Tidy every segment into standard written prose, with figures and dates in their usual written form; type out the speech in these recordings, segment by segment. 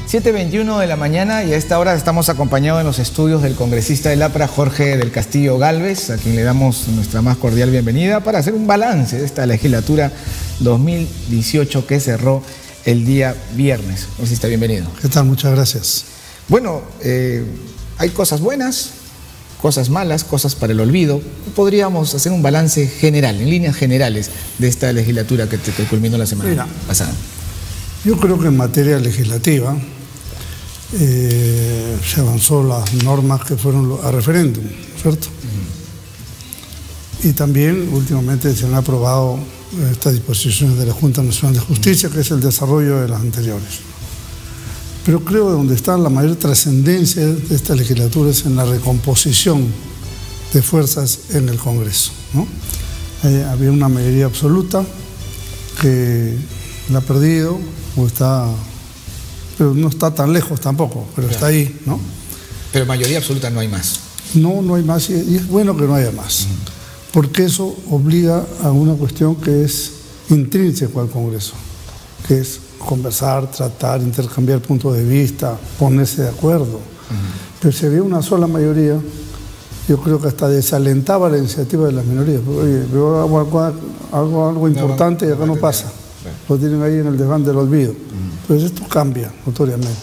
7:21 de la mañana y a esta hora estamos acompañados en los estudios del congresista del APRA, Jorge del Castillo Gálvez, a quien le damos nuestra más cordial bienvenida para hacer un balance de esta legislatura 2018 que cerró el día viernes. Congresista, bienvenido. ¿Qué tal? Muchas gracias. Bueno, hay cosas buenas, cosas malas, cosas para el olvido. Podríamos hacer un balance general, en líneas generales, de esta legislatura que culminó la semana pasada. Yo creo que en materia legislativa se avanzó las normas que fueron a referéndum, ¿cierto? Y también últimamente se han aprobado estas disposiciones de la Junta Nacional de Justicia, que es el desarrollo de las anteriores. Pero creo que donde está la mayor trascendencia de esta legislatura es en la recomposición de fuerzas en el Congreso, ¿no? Había una mayoría absoluta que la ha perdido, o está, pero no está tan lejos tampoco, pero claro, está ahí, ¿no? Pero mayoría absoluta no hay más. No hay más, y es bueno que no haya más, porque eso obliga a una cuestión que es intrínseca al Congreso, que es conversar, tratar, intercambiar puntos de vista, ponerse de acuerdo. Pero si había una sola mayoría, yo creo que hasta desalentaba la iniciativa de las minorías. Oye, yo hago algo importante y acá no pasa. Lo tienen ahí en el desván del olvido. Entonces esto cambia notoriamente.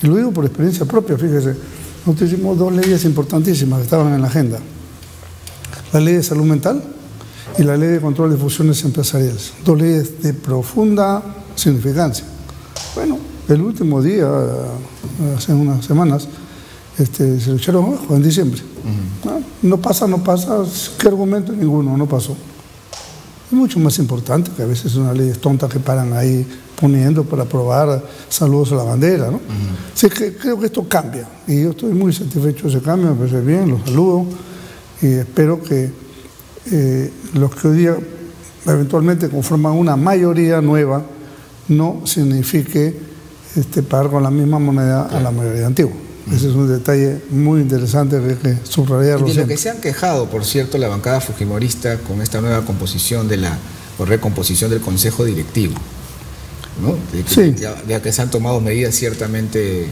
Y lo digo por experiencia propia, fíjese. Nosotros hicimos dos leyes importantísimas que estaban en la agenda. La ley de salud mental y la ley de control de fusiones empresariales. Dos leyes de profunda significancia. Bueno, el último día, hace unas semanas, se lo echaron abajo en diciembre. No pasa, ¿qué argumento? Ninguno, no pasó. Es mucho más importante que a veces una ley tonta que paran ahí poniendo para aprobar saludos a la bandera, ¿no? Así que creo que esto cambia y yo estoy muy satisfecho de ese cambio, me parece bien, los saludo y espero que los que hoy día eventualmente conforman una mayoría nueva no signifique pagar con la misma moneda a la mayoría antigua. Ese es un detalle muy interesante que hay que subrayarlo. Y de lo que se han quejado, por cierto, la bancada fujimorista con esta nueva composición o recomposición del Consejo Directivo, ¿no? Ya que se han tomado medidas ciertamente...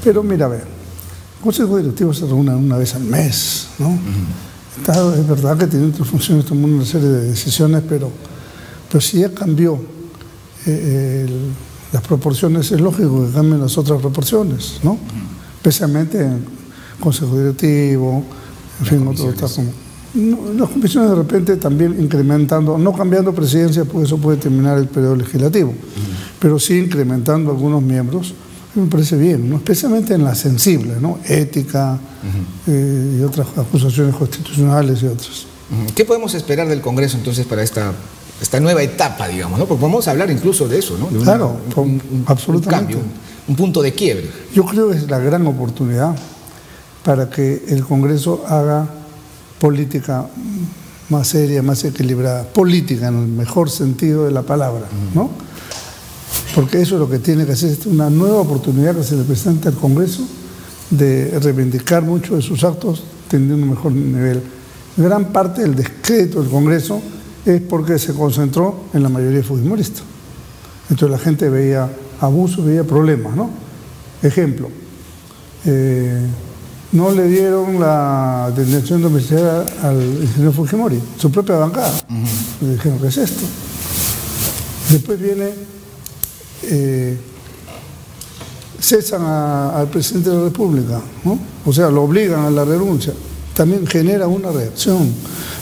Pero mira, a ver, el Consejo Directivo se reúne una vez al mes, ¿no? Es verdad que tiene otras funciones, tomó una serie de decisiones, pero si ya cambió las proporciones, es lógico que cambien las otras proporciones, ¿no? Especialmente en Consejo Directivo, en fin, las comisiones de repente también incrementando, no cambiando presidencia, porque eso puede terminar el periodo legislativo, pero sí incrementando algunos miembros, me parece bien, ¿no? Especialmente en las sensibles, ¿no? Ética y otras acusaciones constitucionales y otras. ¿Qué podemos esperar del Congreso entonces para esta nueva etapa, digamos, ¿no? Porque vamos a hablar incluso de eso, ¿no? Claro, absolutamente. Un cambio, un punto de quiebre. Yo creo que es la gran oportunidad para que el Congreso haga política más seria, más equilibrada, política en el mejor sentido de la palabra, ¿no? Porque eso es lo que tiene que hacer, es una nueva oportunidad que se le presenta al Congreso de reivindicar muchos de sus actos teniendo un mejor nivel. Gran parte del descrédito del Congreso es porque se concentró en la mayoría fujimorista. Entonces la gente veía abusos, veía problemas, ¿no? Ejemplo, no le dieron la detención domiciliaria al ingeniero Fujimori, su propia bancada. Le dijeron, ¿qué es esto? Después viene, cesan al presidente de la República, ¿no? O sea, lo obligan a la renuncia. También genera una reacción.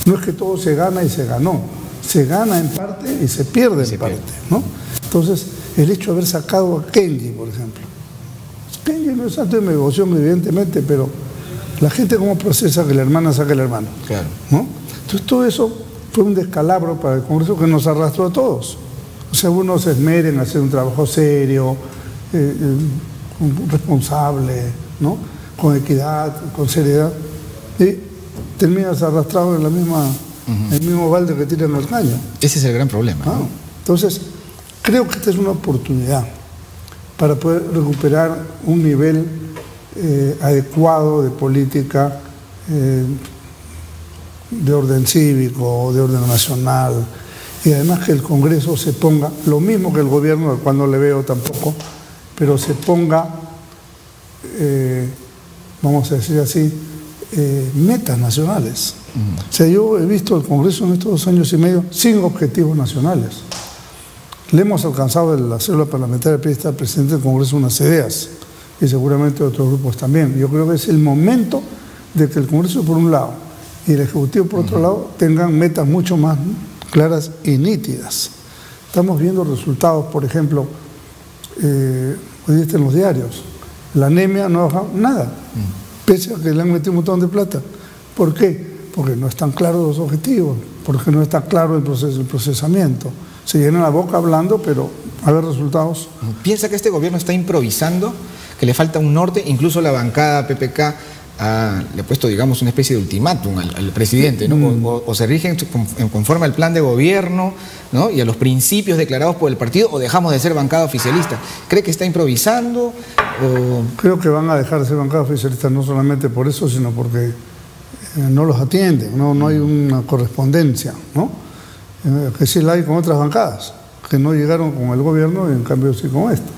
No es que todo se gana y se ganó, se gana en parte y se pierde en parte, ¿no? Entonces, el hecho de haber sacado a Kenji, por ejemplo. Kenji no es acto de negocio, evidentemente, pero la gente cómo procesa que la hermana saque al hermano, claro, ¿no? Entonces, todo eso fue un descalabro para el Congreso que nos arrastró a todos. O sea, unos se esmeren en hacer un trabajo serio, responsable, ¿no? Con equidad, con seriedad, y terminas arrastrado en la misma, el mismo balde que tiran al caño. Ese es el gran problema, ¿no? Entonces, creo que esta es una oportunidad para poder recuperar un nivel adecuado de política, de orden cívico, de orden nacional, y además que el Congreso se ponga, lo mismo que el gobierno, al cual no le veo tampoco, pero se ponga, vamos a decir así, metas nacionales. O sea, yo he visto el Congreso en estos 2 años y medio sin objetivos nacionales. Le hemos alcanzado de la célula parlamentaria al presidente del Congreso unas ideas, y seguramente otros grupos también. Yo creo que es el momento de que el Congreso por un lado y el Ejecutivo por otro lado tengan metas mucho más claras y nítidas. Estamos viendo resultados, por ejemplo, hoy está en los diarios, la anemia no ha bajado nada, pese a que le han metido un montón de plata. ¿Por qué? Porque no están claros los objetivos, porque no está claro el procesamiento. Se llenan la boca hablando, pero a ver resultados. ¿Piensa que este gobierno está improvisando, que le falta un norte? Incluso la bancada PPK le ha puesto, digamos, una especie de ultimátum al presidente, ¿no? O se rigen conforme al plan de gobierno, ¿no? Y a los principios declarados por el partido, o dejamos de ser bancada oficialista. ¿Cree que está improvisando? Creo que van a dejar de ser bancada oficialista no solamente por eso, sino porque no los atienden, no hay una correspondencia, ¿no? Que sí la hay con otras bancadas, que no llegaron con el gobierno y en cambio sí con esta.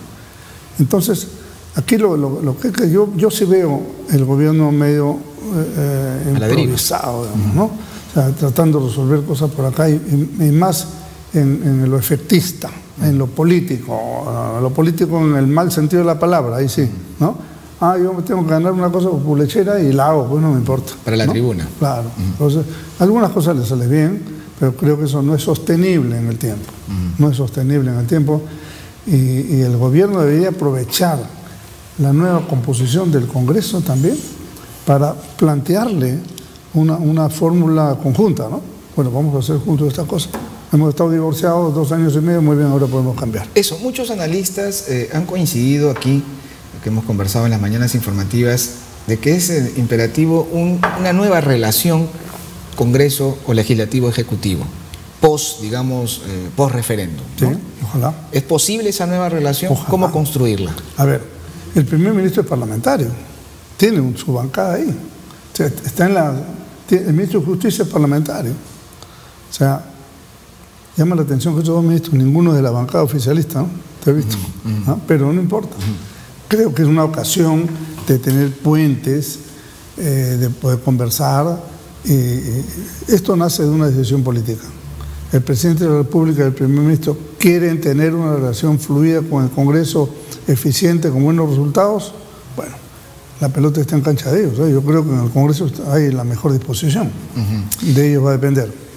Entonces, aquí lo que yo sí veo el gobierno medio improvisado, digamos, ¿no? O sea, tratando de resolver cosas por acá y más en lo efectista, en lo político en el mal sentido de la palabra, ahí sí, ¿no? Yo me tengo que ganar una cosa populechera y la hago, pues no me importa. Para la tribuna. Claro. Entonces, algunas cosas les salen bien, pero creo que eso no es sostenible en el tiempo. No es sostenible en el tiempo y el gobierno debería aprovechar la nueva composición del Congreso también para plantearle una fórmula conjunta, ¿no? Bueno, vamos a hacer juntos esta cosa. Hemos estado divorciados 2 años y medio, muy bien, ahora podemos cambiar. Eso, muchos analistas han coincidido aquí, que hemos conversado en las mañanas informativas, de que es imperativo una nueva relación Congreso o Legislativo-Ejecutivo, digamos, post referéndum, ¿no? Sí, ojalá. ¿Es posible esa nueva relación? Ojalá. ¿Cómo construirla? A ver, el primer ministro es parlamentario, tiene su bancada ahí, o sea, el ministro de Justicia es parlamentario, o sea, llama la atención que estos 2 ministros, ninguno es de la bancada oficialista, ¿no? Te he visto, ¿no? Pero no importa. Creo que es una ocasión de tener puentes, de poder conversar. Esto nace de una decisión política. El presidente de la República y el primer ministro quieren tener una relación fluida con el Congreso, eficiente, con buenos resultados. Bueno, la pelota está en cancha de ellos, ¿eh? Yo creo que en el Congreso hay la mejor disposición. De ellos va a depender.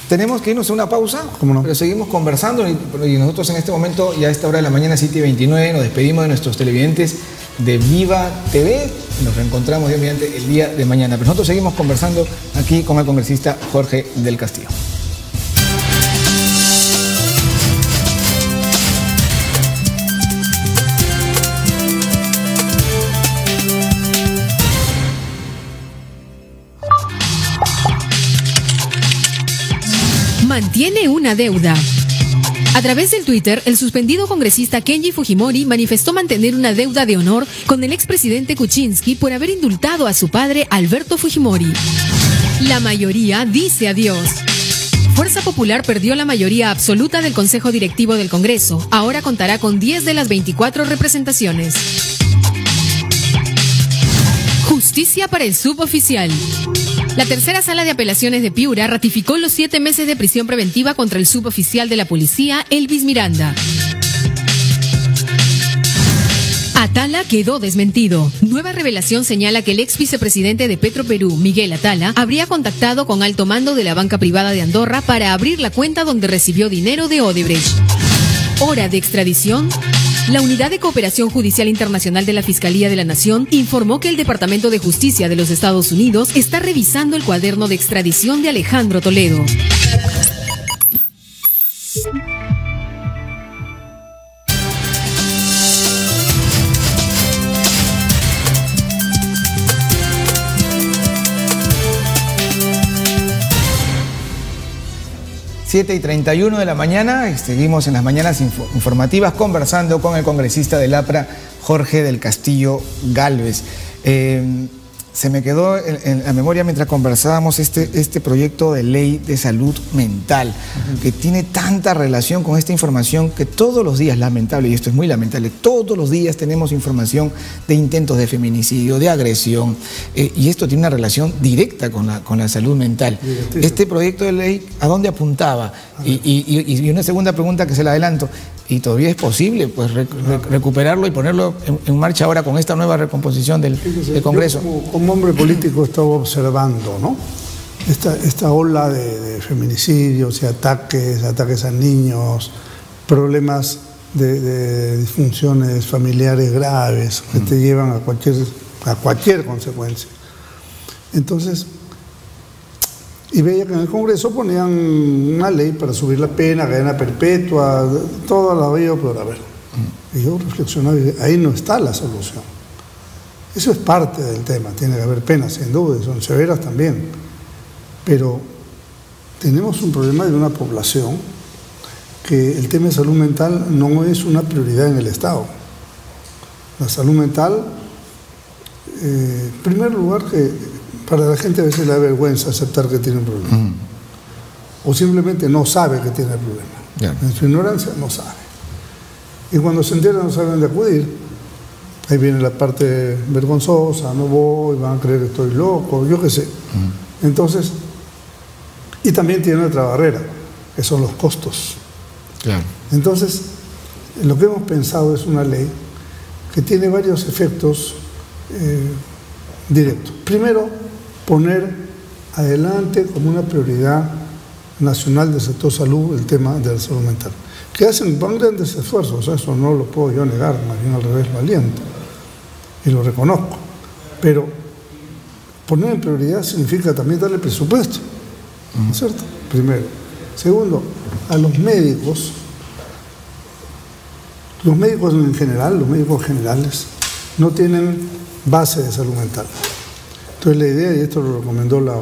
Tenemos que irnos a una pausa, ¿Cómo no? Pero seguimos conversando y nosotros en este momento, ya a esta hora de la mañana, 7:29, nos despedimos de nuestros televidentes de Viva TV. Nos reencontramos mediante el día de mañana. Pero nosotros seguimos conversando aquí con el congresista Jorge del Castillo. Mantiene una deuda. A través del Twitter, el suspendido congresista Kenji Fujimori manifestó mantener una deuda de honor con el expresidente Kuczynski por haber indultado a su padre Alberto Fujimori. La mayoría dice adiós. Fuerza Popular perdió la mayoría absoluta del Consejo Directivo del Congreso. Ahora contará con 10 de las 24 representaciones. Justicia para el suboficial. La tercera sala de apelaciones de Piura ratificó los 7 meses de prisión preventiva contra el suboficial de la policía, Elvis Miranda. Atala quedó desmentido. Nueva revelación señala que el ex vicepresidente de Petroperú, Miguel Atala, habría contactado con alto mando de la banca privada de Andorra para abrir la cuenta donde recibió dinero de Odebrecht. Hora de extradición. La Unidad de Cooperación Judicial Internacional de la Fiscalía de la Nación informó que el Departamento de Justicia de los Estados Unidos está revisando el cuaderno de extradición de Alejandro Toledo. Siete y 31 de la mañana, seguimos en las mañanas informativas conversando con el congresista del APRA, Jorge del Castillo Gálvez. se me quedó en la memoria mientras conversábamos este proyecto de ley de salud mental, que tiene tanta relación con esta información que todos los días, lamentable, y esto es muy lamentable, todos los días tenemos información de intentos de feminicidio, de agresión, y esto tiene una relación directa con la salud mental. Este proyecto de ley, ¿a dónde apuntaba? Y una segunda pregunta que se la adelanto, ¿y todavía es posible pues recuperarlo y ponerlo en marcha ahora con esta nueva recomposición del Congreso? Yo como hombre político estaba observando, ¿no?, esta ola de feminicidios y ataques a niños, problemas de disfunciones familiares graves que te llevan a cualquier consecuencia. Entonces, y veía que en el Congreso ponían una ley para subir la pena, cadena perpetua, todo la veía por haber. Y yo reflexionaba, ahí no está la solución. Eso es parte del tema, tiene que haber penas, sin duda, y son severas también. Pero tenemos un problema de una población que el tema de salud mental no es una prioridad en el Estado. La salud mental, en primer lugar, que para la gente a veces le da vergüenza aceptar que tiene un problema. O simplemente no sabe que tiene el problema. En su ignorancia no sabe. Y cuando se entera no saben de acudir. Ahí viene la parte vergonzosa, no voy, van a creer que estoy loco, yo qué sé. Entonces, y también tiene otra barrera, que son los costos. Entonces, lo que hemos pensado es una ley que tiene varios efectos directos. Primero, poner adelante como una prioridad nacional del sector salud el tema de la salud mental, que hacen grandes esfuerzos, eso no lo puedo yo negar, más bien al revés lo aliento y lo reconozco, pero poner en prioridad significa también darle presupuesto, ¿no es cierto? Primero. Segundo, a los médicos en general, los médicos generales no tienen base de salud mental. Entonces la idea, y esto lo recomendó la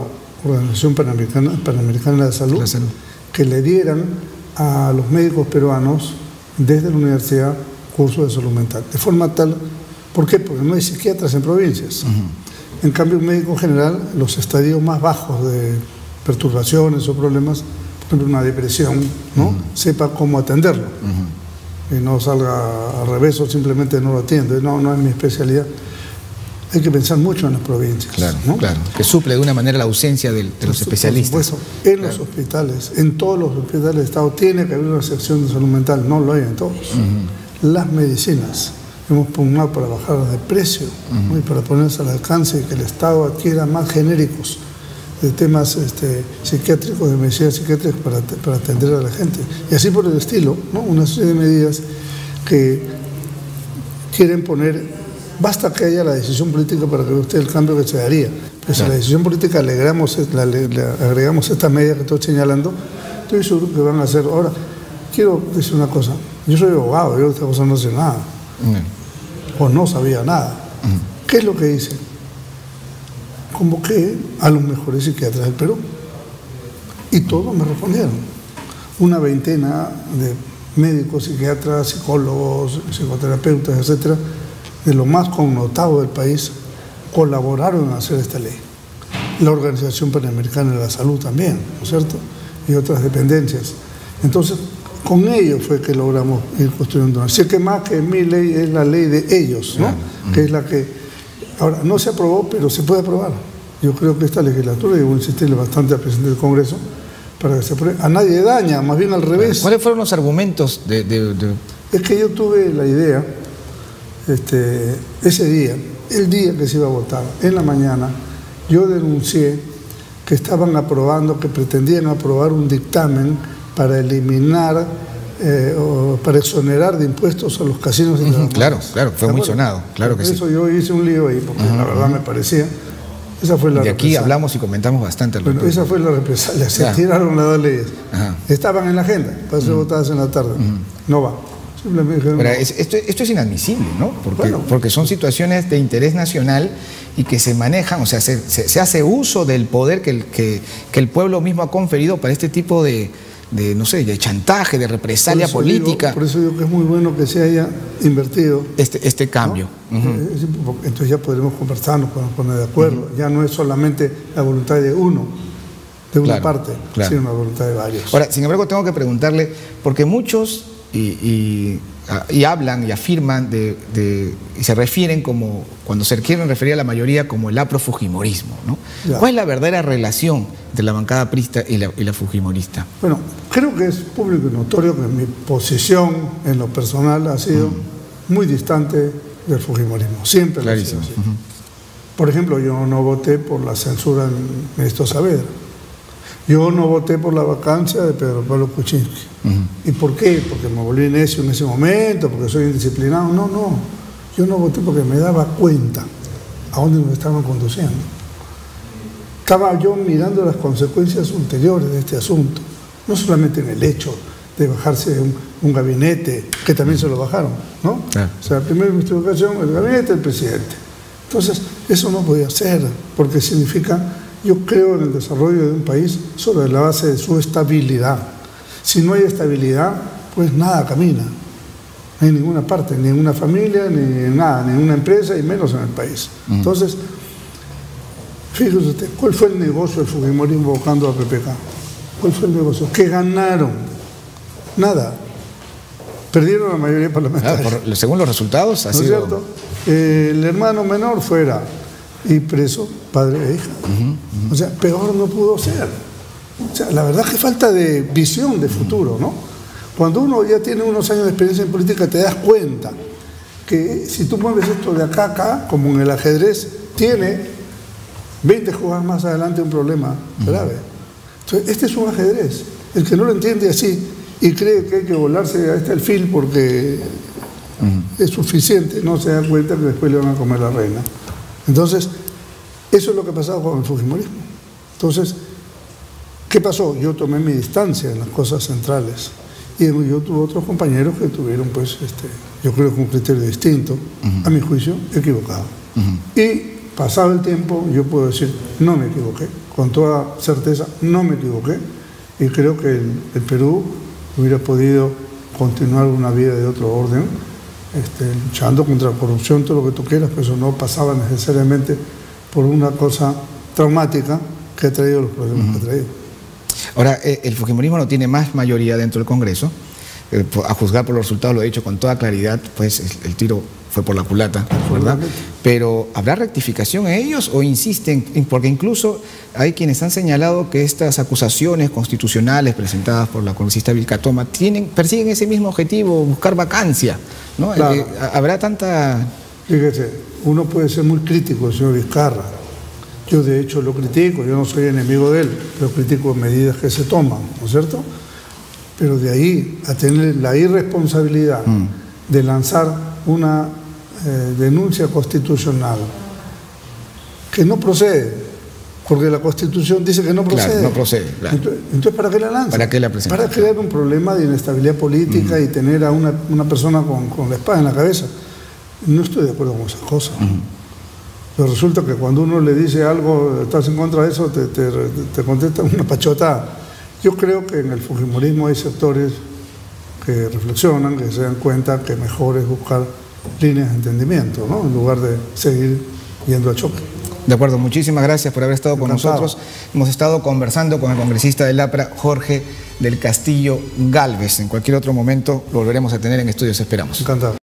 Organización Panamericana de Salud, que le dieran a los médicos peruanos desde la universidad cursos de salud mental. De forma tal, ¿por qué? Porque no hay psiquiatras en provincias. En cambio, un médico general, los estadios más bajos de perturbaciones o problemas, por ejemplo una depresión, ¿no?, sepa cómo atenderlo. Y no salga al revés o simplemente no lo atiende. No es mi especialidad. Hay que pensar mucho en las provincias. ¿No? Que suple de una manera la ausencia de los especialistas. Por supuesto, en los hospitales, en todos los hospitales del Estado tiene que haber una sección de salud mental, no lo hay en todos. Las medicinas, hemos pugnado para bajar de precio, ¿no?, y para ponerse al alcance y que el Estado adquiera más genéricos de temas psiquiátricos, de medicinas psiquiátricas para atender a la gente. Y así por el estilo, ¿no?, una serie de medidas que quieren poner. Basta que haya la decisión política para que vea usted el cambio que se daría. Pero si a la decisión política le agregamos esta medida que estoy señalando, estoy seguro que van a hacer. Ahora, quiero decir una cosa. Yo soy abogado, yo de esta cosa no sé nada. O no sabía nada. ¿Qué es lo que hice? Convoqué a los mejores psiquiatras del Perú. Y todos me respondieron. Una veintena de médicos, psiquiatras, psicólogos, psicoterapeutas, etcétera, de lo más connotado del país, colaboraron en hacer esta ley. La Organización Panamericana de la Salud también, ¿no es cierto?, y otras dependencias. Entonces, con ellos fue que logramos ir construyendo una. Así que más que mi ley es la ley de ellos, ¿no?, que es la que ahora no se aprobó, pero se puede aprobar. Yo creo que esta legislatura, y voy a insistirle bastante al presidente del Congreso, para que se apruebe. A nadie daña, más bien al revés. ¿Cuáles fueron los argumentos Es que yo tuve la idea, ese día, el día que se iba a votar, en la mañana, yo denuncié que estaban aprobando, que pretendían aprobar un dictamen para eliminar o para exonerar de impuestos a los casinos internacionales. Claro, fue muy sonado, claro que sí. Por eso yo hice un lío ahí, porque la verdad me parecía. Esa fue la de aquí represalia. Hablamos y comentamos bastante. Bueno, esa fue la represalia, se tiraron las dos leyes. Estaban en la agenda, para ser votadas en la tarde. No va. Ahora, esto es inadmisible, ¿no? Porque son situaciones de interés nacional y que se manejan, o sea, se hace uso del poder que el pueblo mismo ha conferido para este tipo de no sé, de chantaje, de represalia política. Por eso digo que es muy bueno que se haya invertido este cambio. ¿no? Entonces ya podremos conversar, nos podemos poner de acuerdo. Ya no es solamente la voluntad de uno, de una parte, sino la voluntad de varios. Ahora, sin embargo, tengo que preguntarle, porque muchos y hablan y afirman y se refieren como, cuando se quieren referir a la mayoría, como el aprofujimorismo, ¿no? ¿Cuál es la verdadera relación entre la bancada prista y la fujimorista? Bueno, creo que es público y notorio que mi posición en lo personal ha sido muy distante del fujimorismo, siempre lo ha sido así. Por ejemplo, yo no voté por la censura del ministro Saavedra. Yo no voté por la vacancia de Pedro Pablo Kuczynski. ¿Y por qué? Porque me volví necio en ese momento, porque soy indisciplinado. No, no. Yo no voté porque me daba cuenta a dónde nos estaban conduciendo. Estaba yo mirando las consecuencias ulteriores de este asunto. No solamente en el hecho de bajarse un gabinete, que también se lo bajaron, ¿no? O sea, el primer ministro de Educación, el gabinete, el presidente. Entonces, eso no podía ser, porque significa... Yo creo en el desarrollo de un país sobre la base de su estabilidad. Si no hay estabilidad, pues nada camina. No hay ninguna parte, ni en una familia, ni en nada, ni en una empresa, y menos en el país. Entonces, fíjese usted, ¿cuál fue el negocio del fujimorismo invocando a PPK? ¿Cuál fue el negocio? ¿Qué ganaron? Nada. Perdieron la mayoría parlamentaria. Según los resultados, ha sido... ¿No es cierto? El hermano menor fuera y preso, padre e hija. O sea, peor no pudo ser. O sea, la verdad es que falta de visión de futuro, ¿no? Cuando uno ya tiene unos años de experiencia en política, te das cuenta que si tú mueves esto de acá a acá, como en el ajedrez, tiene 20 jugadas más adelante un problema grave. Entonces, este es un ajedrez. El que no lo entiende así y cree que hay que volarse a este alfil porque es suficiente, no se da cuenta que después le van a comer la reina. Entonces, eso es lo que ha pasado con el fujimorismo. Entonces, ¿qué pasó? Yo tomé mi distancia en las cosas centrales y yo tuve otros compañeros que tuvieron, pues, yo creo que un criterio distinto, a mi juicio, equivocado. Y pasado el tiempo, yo puedo decir, no me equivoqué, con toda certeza, no me equivoqué, y creo que el Perú hubiera podido continuar una vida de otro orden, luchando contra la corrupción, todo lo que tú quieras, pero eso no pasaba necesariamente por una cosa traumática que ha traído los problemas que ha traído. Ahora, el fujimorismo no tiene más mayoría dentro del Congreso, a juzgar por los resultados, lo he dicho con toda claridad, pues el tiro fue por la culata, ¿verdad? Pero ¿habrá rectificación en ellos o insisten? Porque incluso hay quienes han señalado que estas acusaciones constitucionales presentadas por la congresista Vilca Toma persiguen ese mismo objetivo, buscar vacancia, ¿no? Claro. ¿Habrá tanta...? Fíjese, uno puede ser muy crítico, señor Vizcarra. Yo de hecho lo critico, yo no soy enemigo de él, pero critico medidas que se toman, ¿no es cierto? Pero de ahí a tener la irresponsabilidad de lanzar una denuncia constitucional que no procede, porque la Constitución dice que no procede. Claro, no procede. Claro. Entonces, ¿para qué la lanza? ¿Para qué la presenta? Para crear un problema de inestabilidad política y tener a una persona con la espada en la cabeza. No estoy de acuerdo con esas cosas. Pero resulta que cuando uno le dice algo, estás en contra de eso, te contesta una pachotada. Yo creo que en el fujimorismo hay sectores que reflexionan, que se dan cuenta que mejor es buscar líneas de entendimiento, ¿no? En lugar de seguir yendo a choque. De acuerdo, muchísimas gracias por haber estado con nosotros. Hemos estado conversando con el congresista del APRA, Jorge del Castillo Gálvez. En cualquier otro momento lo volveremos a tener en estudios, esperamos. Encantado.